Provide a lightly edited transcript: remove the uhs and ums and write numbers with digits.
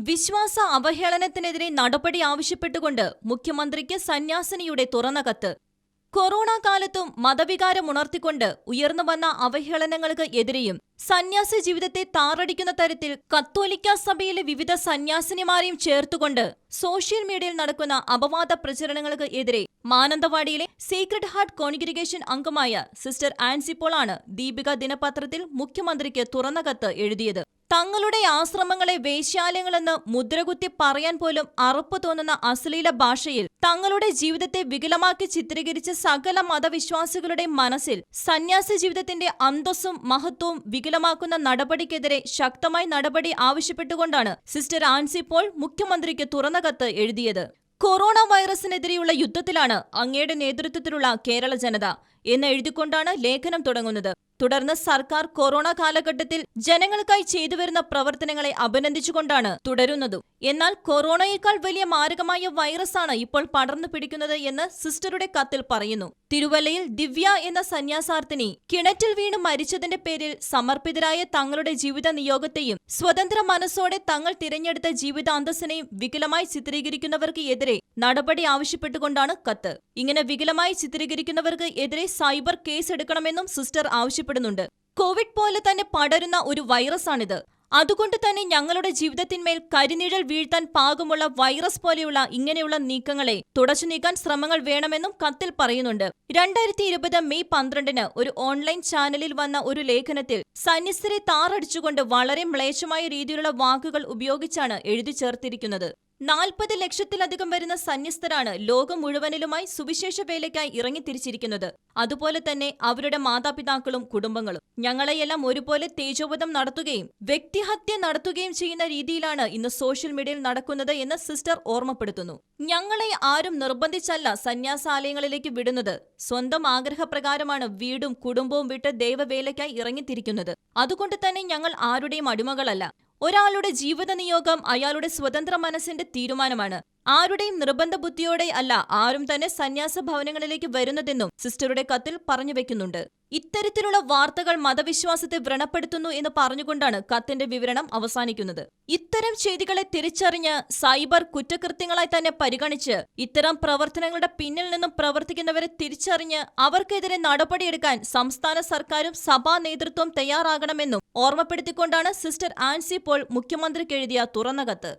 വിശ്വാസ അവഹേളനത്തിനെതിരെ നടപടി ആവശ്യപ്പെട്ടുകൊണ്ട് മുഖ്യമന്ത്രിക്ക് സന്യാസിനിയുടെ തുറന്ന കത്ത്. കൊറോണ കാലത്തും മതവികാരമുണർത്തിക്കൊണ്ട് ഉയർന്നുവന്ന അവഹേളനങ്ങൾക്ക് എതിരെയും സന്യാസ ജീവിതത്തെ താറടിക്കുന്ന തരത്തിൽ കത്തോലിക്ക സഭയിലെ വിവിധ സന്യാസിനിമാരെയും ചേർത്തുകൊണ്ട് സോഷ്യൽ മീഡിയയിൽ നടക്കുന്ന അപവാദ പ്രചരണങ്ങൾക്ക് എതിരെ മാനന്തവാടിയിലെ സീക്രട്ട് ഹാർട്ട് കോൺഗ്രിഗേഷൻ അംഗമായ സിസ്റ്റർ ആൻസി പോൾ ആണ് ദീപിക ദിനപത്രത്തിൽ മുഖ്യമന്ത്രിക്ക് തുറന്ന കത്ത് എഴുതിയത്. തങ്ങളുടെ ആശ്രമങ്ങളെ വേശ്യാലയങ്ങളെന്ന് മുദ്രകുത്തി പറയാൻ പോലും അറപ്പ് തോന്നുന്ന അശ്ലീല ഭാഷയിൽ തങ്ങളുടെ ജീവിതത്തെ വികലമാക്കി ചിത്രീകരിച്ച സകല മതവിശ്വാസികളുടെ മനസ്സിൽ സന്യാസ ജീവിതത്തിന്റെ അന്തസ്സും മഹത്വവും വികലമാക്കുന്ന നടപടിക്കെതിരെ ശക്തമായ നടപടി ആവശ്യപ്പെട്ടുകൊണ്ടാണ് സിസ്റ്റർ ആൻസി പോൾ മുഖ്യമന്ത്രിക്ക് തുറന്ന കത്ത് എഴുതിയത്. കൊറോണ വൈറസിനെതിരെയുള്ള യുദ്ധത്തിലാണ് അങ്ങയുടെ നേതൃത്വത്തിലുള്ള കേരള ജനത എന്ന് എഴുതിക്കൊണ്ടാണ് ലേഖനം തുടങ്ങുന്നത്. തുടർന്ന് സർക്കാർ കൊറോണ കാലഘട്ടത്തിൽ ജനങ്ങൾക്കായി ചെയ്തുവരുന്ന പ്രവർത്തനങ്ങളെ അഭിനന്ദിച്ചുകൊണ്ടാണ് തുടരുന്നതും. എന്നാൽ കൊറോണയേക്കാൾ വലിയ മാരകമായ വൈറസാണ് ഇപ്പോൾ പടർന്നു പിടിക്കുന്നത് എന്ന് സിസ്റ്ററുടെ കത്തിൽ പറയുന്നു. തിരുവല്ലയിൽ ദിവ്യ എന്ന സന്യാസാർത്ഥിനി കിണറ്റിൽ വീണ് മരിച്ചതിന്റെ പേരിൽ സമർപ്പിതരായ തങ്ങളുടെ ജീവിത നിയോഗത്തെയും സ്വതന്ത്ര മനസ്സോടെ തങ്ങൾ തിരഞ്ഞെടുത്ത ജീവിതാന്തസ്സിനെയും വികലമായി ചിത്രീകരിക്കുന്നവർക്ക് എതിരെ നടപടി ആവശ്യപ്പെട്ടുകൊണ്ടാണ് കത്ത്. ഇങ്ങനെ വികലമായി ചിത്രീകരിക്കുന്നവർക്ക് എതിരെ സൈബർ കേസ് എടുക്കണമെന്നും സിസ്റ്റർ ആവശ്യപ്പെടുന്നുണ്ട്. കോവിഡ് പോലെ തന്നെ പടരുന്ന ഒരു വൈറസാണിത്. അതുകൊണ്ട് തന്നെ ഞങ്ങളുടെ ജീവിതത്തിന്മേൽ കരിനിഴൽ വീഴ്ത്താൻ പാകമുള്ള വൈറസ് പോലെയുള്ള ഇങ്ങനെയുള്ള നീക്കങ്ങളെ തുടച്ചു നീക്കാൻ ശ്രമങ്ങൾ വേണമെന്നും കത്തിൽ പറയുന്നുണ്ട്. 2020 മെയ് 12 ഒരു ഓൺലൈൻ ചാനലിൽ വന്ന ഒരു ലേഖനത്തിൽ സന്യസ്തരെ താറടിച്ചുകൊണ്ട് വളരെ മ്ലേച്ഛമായ രീതിയിലുള്ള വാക്കുകൾ ഉപയോഗിച്ചാണ് എഴുതി ചേർത്തിരിക്കുന്നത്. 40 ലക്ഷത്തിലധികം വരുന്ന സന്യസ്തരാണ് ലോകം മുഴുവനിലുമായി സുവിശേഷ വേലയ്ക്കായി ഇറങ്ങിത്തിരിച്ചിരിക്കുന്നത്. അതുപോലെ തന്നെ അവരുടെ മാതാപിതാക്കളും കുടുംബങ്ങളും. ഞങ്ങളെയെല്ലാം ഒരുപോലെ തേജോവധം നടത്തുകയും വ്യക്തിഹത്യ നടത്തുകയും ചെയ്യുന്ന രീതിയിലാണ് ഇന്ന് സോഷ്യൽ മീഡിയയിൽ നടക്കുന്നത് എന്ന് സിസ്റ്റർ ഓർമ്മപ്പെടുത്തുന്നു. ഞങ്ങളെ ആരും നിർബന്ധിച്ചല്ല സന്യാസാലയങ്ങളിലേക്ക് വിടുന്നത്. സ്വന്തം ആഗ്രഹപ്രകാരമാണ് വീടും കുടുംബവും വിട്ട് ദൈവവേലയ്ക്കായി ഇറങ്ങിത്തിരിക്കുന്നത്. അതുകൊണ്ട് തന്നെ ഞങ്ങൾ ആരുടെയും അടിമകളല്ല. ഒരാളുടെ ജീവിത നിയോഗം അയാളുടെ സ്വതന്ത്ര മനസ്സിന്റെ തീരുമാനമാണ്. ആരുടെയും നിർബന്ധ ബുദ്ധിയോടെ അല്ല ആരും തന്നെ സന്യാസ ഭവനങ്ങളിലേക്ക് വരുന്നതെന്നും സിസ്റ്ററുടെ കത്തിൽ പറഞ്ഞു വെക്കുന്നുണ്ട്. ഇത്തരത്തിലുള്ള വാർത്തകൾ മതവിശ്വാസത്തെ വ്രണപ്പെടുത്തുന്നു എന്ന് പറഞ്ഞുകൊണ്ടാണ് കത്തിന്റെ വിവരണം അവസാനിക്കുന്നത്. ഇത്തരം ചെയ്തികളെ തിരിച്ചറിഞ്ഞ് സൈബർ കുറ്റകൃത്യങ്ങളായി തന്നെ പരിഗണിച്ച് ഇത്തരം പ്രവർത്തനങ്ങളുടെ പിന്നിൽ നിന്നും പ്രവർത്തിക്കുന്നവരെ തിരിച്ചറിഞ്ഞ് അവർക്കെതിരെ നടപടിയെടുക്കാൻ സംസ്ഥാന സർക്കാരും സഭാ നേതൃത്വം തയ്യാറാകണമെന്നും ഓർമ്മപ്പെടുത്തിക്കൊണ്ടാണ് സിസ്റ്റർ ആൻസി പോൾ മുഖ്യമന്ത്രിക്ക് എഴുതിയ തുറന്ന കത്ത്.